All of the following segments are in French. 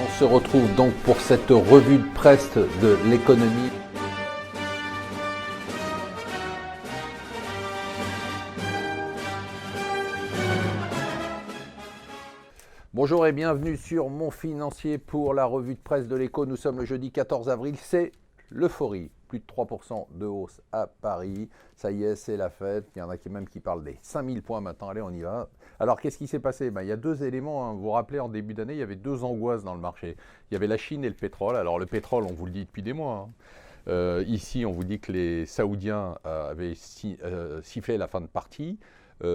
On se retrouve donc pour cette revue de presse de l'économie. Bonjour et bienvenue sur Mon Financier pour la revue de presse de l'éco. Nous sommes le jeudi 14 avril, c'est l'euphorie. Plus de 3% de hausse à Paris. Ça y est, c'est la fête. Il y en a même qui parlent des 5000 points maintenant. Allez, on y va. Alors, qu'est-ce qui s'est passé ? Il y a deux éléments. Vous vous rappelez, en début d'année, il y avait deux angoisses dans le marché. Il y avait la Chine et le pétrole. Alors, le pétrole, on vous le dit depuis des mois. Ici, on vous dit que les Saoudiens avaient sifflé la fin de partie.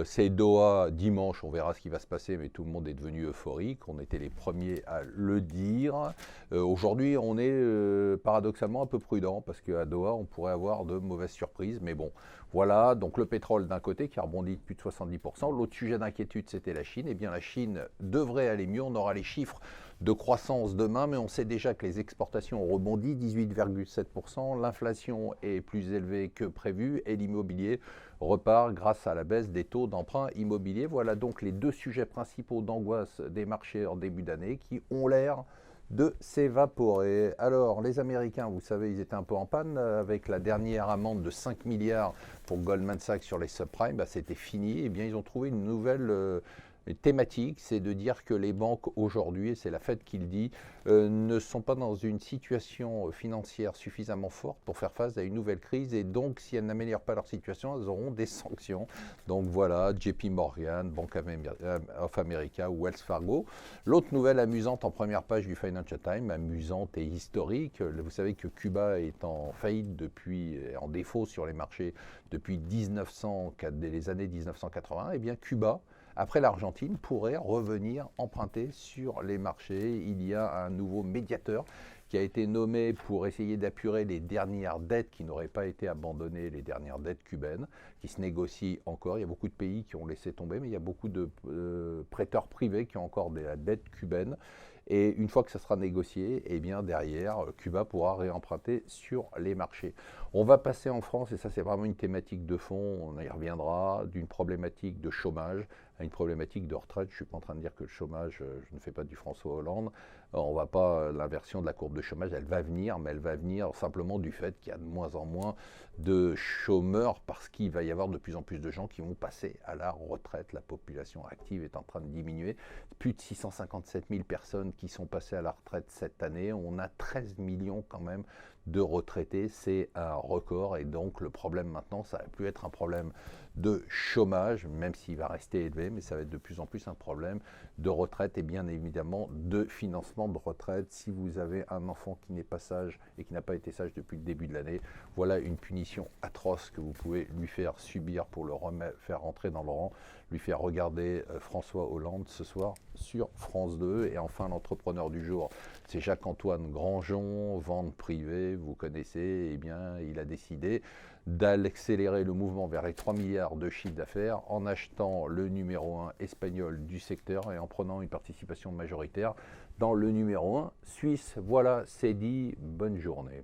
C'est Doha dimanche, on verra ce qui va se passer, mais tout le monde est devenu euphorique. On était les premiers à le dire. Aujourd'hui, on est paradoxalement un peu prudent parce qu'à Doha, on pourrait avoir de mauvaises surprises. Mais bon, voilà. Donc le pétrole d'un côté qui a rebondi de plus de 70%. L'autre sujet d'inquiétude, c'était la Chine. Eh bien, la Chine devrait aller mieux. On aura les chiffres de croissance demain, mais on sait déjà que les exportations ont rebondi 18,7%. L'inflation est plus élevée que prévu et l'immobilier repart grâce à la baisse des taux d'emprunt immobilier. Voilà donc les deux sujets principaux d'angoisse des marchés en début d'année qui ont l'air de s'évaporer. Alors, les Américains, vous savez, ils étaient un peu en panne avec la dernière amende de 5 milliards pour Goldman Sachs sur les subprimes. C'était fini. Eh bien, ils ont trouvé une nouvelle thématique, c'est de dire que les banques aujourd'hui, et c'est la Fed qui le dit, ne sont pas dans une situation financière suffisamment forte pour faire face à une nouvelle crise et donc si elles n'améliorent pas leur situation, elles auront des sanctions. Donc voilà, JP Morgan, Bank of America ou Wells Fargo. L'autre nouvelle amusante en première page du Financial Times, amusante et historique, vous savez que Cuba est en faillite depuis, en défaut sur les marchés depuis les années 1980, et bien Cuba, après l'Argentine, pourrait revenir emprunter sur les marchés. Il y a un nouveau médiateur qui a été nommé pour essayer d'apurer les dernières dettes qui n'auraient pas été abandonnées, les dernières dettes cubaines, qui se négocient encore. Il y a beaucoup de pays qui ont laissé tomber, mais il y a beaucoup de prêteurs privés qui ont encore de la dette cubaine. Et une fois que ça sera négocié, eh bien derrière, Cuba pourra réemprunter sur les marchés. On va passer en France, et ça c'est vraiment une thématique de fond, on y reviendra, d'une problématique de chômage à une problématique de retraite. Je ne suis pas en train de dire que le chômage, je ne fais pas du François Hollande. On va pas, l'inversion de la courbe de chômage, elle va venir, mais elle va venir simplement du fait qu'il y a de moins en moins de chômeurs parce qu'il va y avoir de plus en plus de gens qui vont passer à la retraite. La population active est en train de diminuer. Plus de 657 000 personnes qui sont passées à la retraite cette année. On a 13 millions quand même de retraités. C'est un record et donc le problème maintenant, ça ne va plus être un problème de chômage, même s'il va rester élevé, mais ça va être de plus en plus un problème de retraite et bien évidemment de financement de retraite. Si vous avez un enfant qui n'est pas sage et qui n'a pas été sage depuis le début de l'année, voilà une punition atroce que vous pouvez lui faire subir pour le faire rentrer dans le rang, lui faire regarder François Hollande ce soir sur France 2. Et enfin, l'entrepreneur du jour, c'est Jacques-Antoine Granjon, vente privée, vous connaissez, eh bien, il a décidé d'accélérer le mouvement vers les 3 milliards de chiffre d'affaires en achetant le numéro 1 espagnol du secteur et en prenant une participation majoritaire dans le numéro 1 suisse. Voilà, c'est dit, bonne journée.